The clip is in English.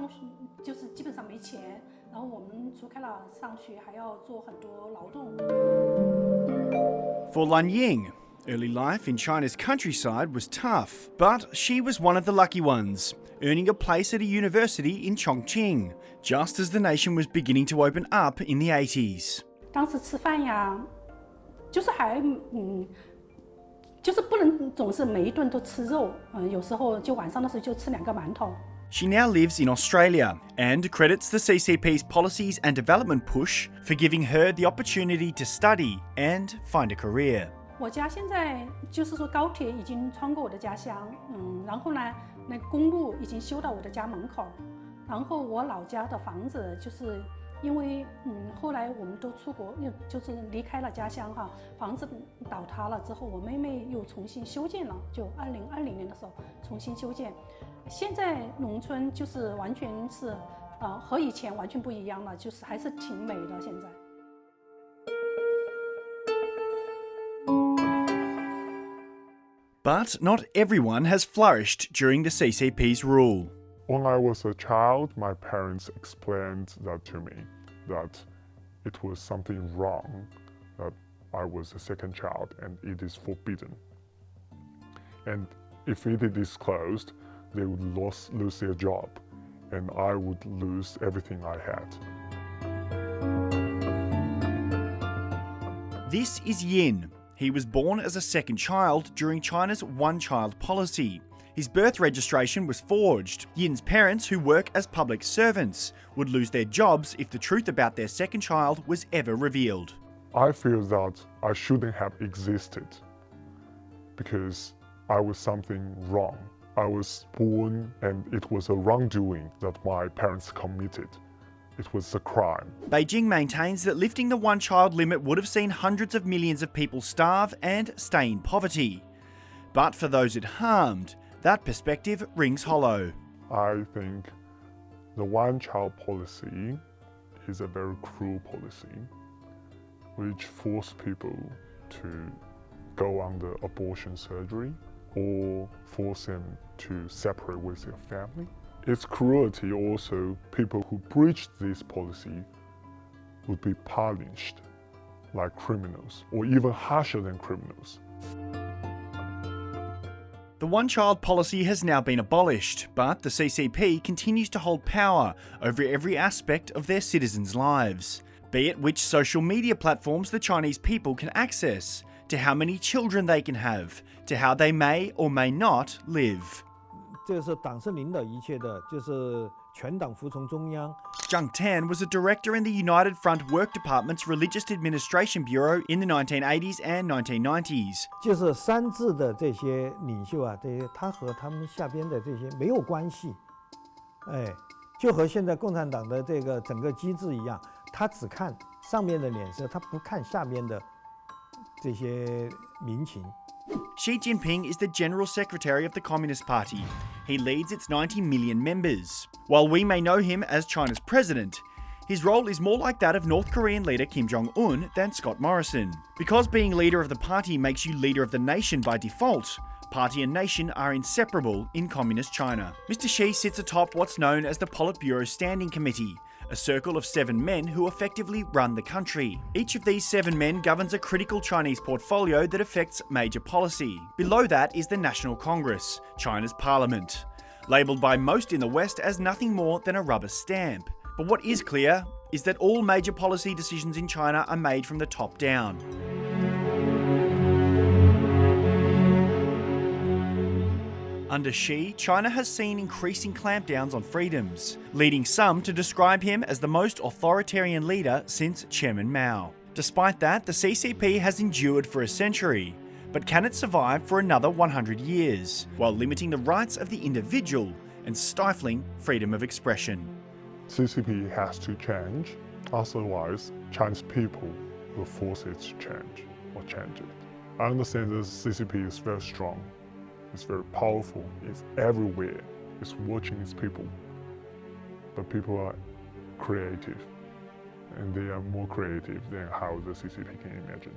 上学就是基本上没钱，然后我们除开了上学，还要做很多劳动。For Lan Ying, early life in China's countryside was tough, but she was one of the lucky ones, earning a place at a university in Chongqing, just as the nation was beginning to open up in the 80s. 当时吃饭呀，就是就是不能总是每一顿都吃肉，有时候就晚上的时候就吃2个馒头。She now lives in Australia and credits the CCP's policies and development push for giving her the opportunity to study and find a career. 我家现在就是说高铁已经穿过我的家乡，然后呢，那公路已经修到我的家门口，然后我老家的房子就是因为后来我们都出国，就是离开了家乡哈，房子倒塌了之后，我妹妹又重新修建了，就2020年的时候重新修建。现在农村就是完全是和以前完全不一样了，就是还是挺美的现在。But not everyone has flourished during the CCP's rule. When I was a child, my parents explained that to me, that it was something wrong, that I was a second child and it is forbidden. And if it is disclosed, they would lose their job, and I would lose everything I had. This is Yin. He was born as a second child during China's one-child policy. His birth registration was forged. Yin's parents, who work as public servants, would lose their jobs if the truth about their second child was ever revealed. I feel that I shouldn't have existed because I was something wrong. I was born and it was a wrongdoing that my parents committed. It was a crime. Beijing maintains that lifting the one-child limit would have seen hundreds of millions of people starve and stay in poverty. But for those it harmed, that perspective rings hollow. I think the one-child policy is a very cruel policy, which forced people to go under abortion surgery or force them to separate with their family. Its cruelty also, people who breached this policy would be punished like criminals, or even harsher than criminals. The one-child policy has now been abolished, but the CCP continues to hold power over every aspect of their citizens' lives, be it which social media platforms the Chinese people can access, to how many children they can have, to how they may or may not live. 这是党是领导一切的，就是全党服从中央。Zhang Tan was a director in the United Front Work Department's Religious Administration Bureau in the 1980s and 1990s. 就是三制的这些领袖啊，这些他和他们下边的这些没有关系，就和现在共产党的这个整个机制一样，他只看上面的脸色，他不看下边的这些民情。Xi Jinping is the General Secretary of the Communist Party. He leads its 90 million members. While we may know him as China's president, his role is more like that of North Korean leader Kim Jong-un than Scott Morrison. Because being leader of the party makes you leader of the nation by default, party and nation are inseparable in Communist China. Mr. Xi sits atop what's known as the Politburo Standing Committee, a circle of 7 men who effectively run the country. Each of these 7 men governs a critical Chinese portfolio that affects major policy. Below that is the National Congress, China's parliament, labelled by most in the West as nothing more than a rubber stamp. But what is clear is that all major policy decisions in China are made from the top down. Under Xi, China has seen increasing clampdowns on freedoms, leading some to describe him as the most authoritarian leader since Chairman Mao. Despite that, the CCP has endured for a century, but can it survive for another 100 years, while limiting the rights of the individual and stifling freedom of expression? CCP has to change, otherwise Chinese people will force it to change or change it. I understand that CCP is very strong. It's very powerful, it's everywhere, it's watching its people. But people are creative, and they are more creative than how the CCP can imagine.